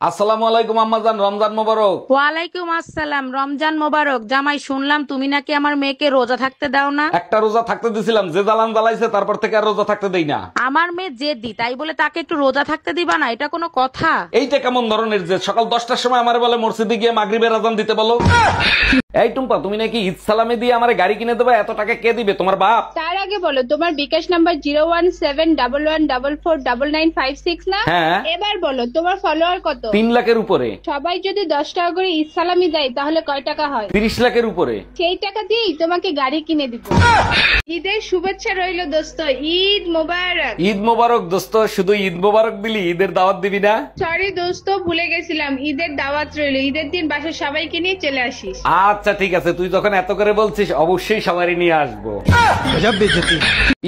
আসসালামু আলাইকুম আম্মাজান, রমজান মোবারক। ওয়ালাইকুম আসসালাম, রমজান মোবারক। জামাই, শুনলাম তুমি নাকি আমার মেয়েকে রোজা থাকতে দাও না। একটা রোজা থাকতে দিছিলাম, যে জ্বালান জ্বালাইছে তারপর থেকে আর রোজা থাকতে দেই না। আমার মেয়ে জেদি, তাই বলে তাকে একটু রোজা থাকতে দিবা না? এটা কোনো কথা? এইটা কেমন ধরনের যে সকাল 10টার সময় আমারে বলে মসজিদে গিয়ে মাগরিবের আজান দিতে বলো। এই টুম্পা, তুমি নাকি ঈদ সালামে দিয়ে আমারে গাড়ি কিনে দেবে, এত টাকা কে দিবে? তোমার বাপ? তার আগে বলো, তোমার বিকাশ নাম্বার 01711449956 না? হ্যাঁ। এবার বলো, তোমার ফলোয়ার কত? 3 লাখের উপরে। সবাই যদি 10 টাকা করে ঈদ সালামি দেয় তাহলে কয় টাকা হয়? 30 লাখের উপরে। সেই টাকা দিয়েই তোমাকে গাড়ি কিনে দিব। ঈদের শুভেচ্ছা রইলো দোস্ত, ঈদ মোবারক। ঈদ মোবারক দোস্ত, শুধু ঈদ মোবারক দিলি, ঈদের দাওয়াত দিবি না? সরি দোস্ত, ভুলে গেছিলাম, ঈদের দাওয়াত রইলো। ঈদের দিন বাসার সবাইকে নিয়ে চলে আসিস। আচ্ছা ঠিক আছে, তুই যখন এত করে বলছিস অবশ্যই সবারই নিয়ে আসবো।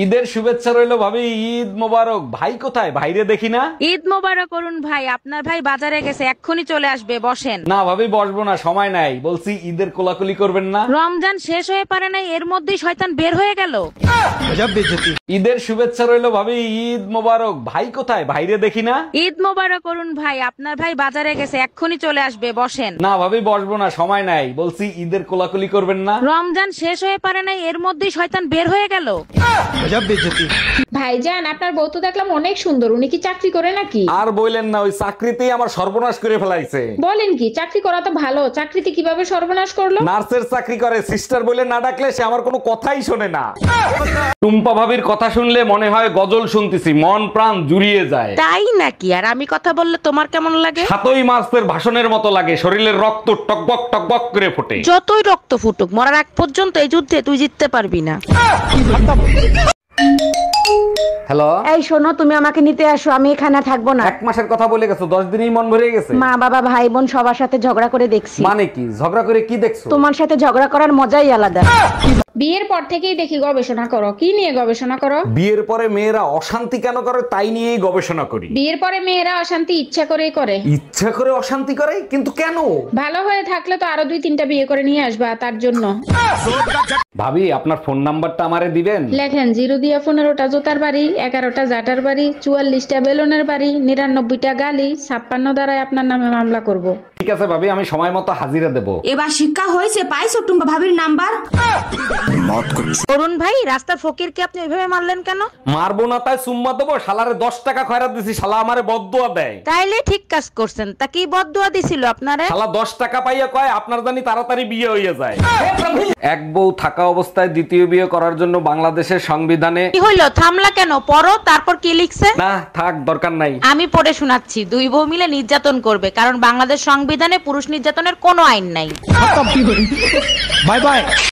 ঈদের শুভেচ্ছা রইলো ভাবি, ঈদ মোবারক। ভাই কোথায়? ভাইরে দেখি না। ঈদ মোবারক করুন ভাই, আপনার ভাই বাজারে গেছে, এক্ষুনি চলে আসবে, বসেন। না ভাবি, বসবো না, সময় নাই। বলছি ঈদের কোলাকুলি করবেন না? রমজান শেষ হয়ে পারে নাই, এর মধ্যেই শয়তান বের হয়ে গেল। ঈদের শুভেচ্ছা রইলো ভাবি, ঈদ মোবারক। ভাই কোথায়? ভাইরে দেখি না। ঈদ মোবারক করুন ভাই, আপনার ভাই বাজারে গেছে, এক্ষুনি চলে আসবে, বসেন। না ভাবি, বসবো না, সময় নাই। বলছি ঈদের কোলাকুলি করবেন না? রমজান শেষ হয়ে পারে নাই, এর মধ্যেই শয়তান বের হয়ে গেল। ভাইজান, আপনার বউ তো দেখলাম অনেক সুন্দর, উনি কি চাকরি করে নাকি? আর বললেন না, ওই চাকরিতেই আমার সর্বনাশ করে ফেলাইছে। বলেন কি, চাকরি করা তো ভালো, চাকরিতে কিভাবে সর্বনাশ করলো? নার্সের চাকরি করে, সিস্টার বলে না ডাকলে সে আমার কোনো কথাই শোনে না। টুম্পা ভাবির কথা শুনলে মনে হয় গজল শুনতেছি, মন প্রাণ জুড়িয়ে যায়। তাই নাকি? আর আমি কথা বললে তোমার কেমন লাগে? 7ই মার্চের ভাষণের মতো লাগে, শরীরের রক্ত টকবক টকবক করে ফোটে। যতই রক্ত ফুটুক, মরার আগ পর্যন্ত এই যুদ্ধে তুই জিততে পারবি না। হ্যালো, এই শোনো, তুমি আমাকে নিতে আসো, আমি এখানে থাকবো না। 1 মাসের কথা বলে গেছো, 10 দিনেই মন ভরে গেছে। মা বাবা ভাই বোন সবার সাথে ঝগড়া করে দেখছি। মানে কি? ঝগড়া করে কি দেখছো? তোমার সাথে ঝগড়া করার মজাই আলাদা। বিয়ের পর থেকেই দেখি গবেষণা করো। কি নিয়ে গবেষণা করো? বিয়ের পরে মেয়েরা অশান্তি কেন করে তাই নিয়েই গবেষণা করি। বিয়ের পরে মেয়েরা অশান্তি ইচ্ছা করেই করে। ইচ্ছা করে অশান্তি করে? কিন্তু কেন? ভালো হয়ে থাকলে তো আরো 2-3টা বিয়ে করে নিয়ে আসবা, তার জন্য। ভাবি, আপনার ফোন নাম্বারটা আমারে দিবেন? লেখেন 0 দিয়া 15টা জোতার বাড়ি, 11টা জাটার বাড়ি, 44টা বেলুনের বাড়ি, 99টা গালি, 56 দ্বারাই আপনার নামে মামলা করব। ঠিক আছে ভাবি, আমি সময় মতো হাজিরা দেব। এবার শিক্ষা হয়েছে, পাইছো টুম্পা ভাবির নাম্বার? অরুণ ভাই, রাস্তার ফকিরকে আপনি এভাবে মারলেন কেন? মারবো না তাই সুম্মা দেবো? শালারে 10 টাকা খয়রাত দিছি, শালা আমারে বদদুয়া দেয়। তাইলে ঠিক কাজ করছেন। তা কি বদদুয়া দিছিল আপনারে? শালা 10 টাকা পাইয়া কয় আপনার জানি তাড়াতাড়ি বিয়ে হয়ে যায়। এক বউ থাকা অবস্থায় দ্বিতীয় বিয়ে করার জন্য বাংলাদেশের সংবিধানে। কি হইলো, থামলা কেন? পড়ো, তারপর কি লিখছে? না থাক, দরকার নাই। আমি পড়ে শোনাচ্ছি। 2 বউ মিলে নির্যাতন করবে, কারণ বাংলাদেশ সংবিধানে পুরুষ নির্যাতনের কোনো আইন নাই। Bye bye.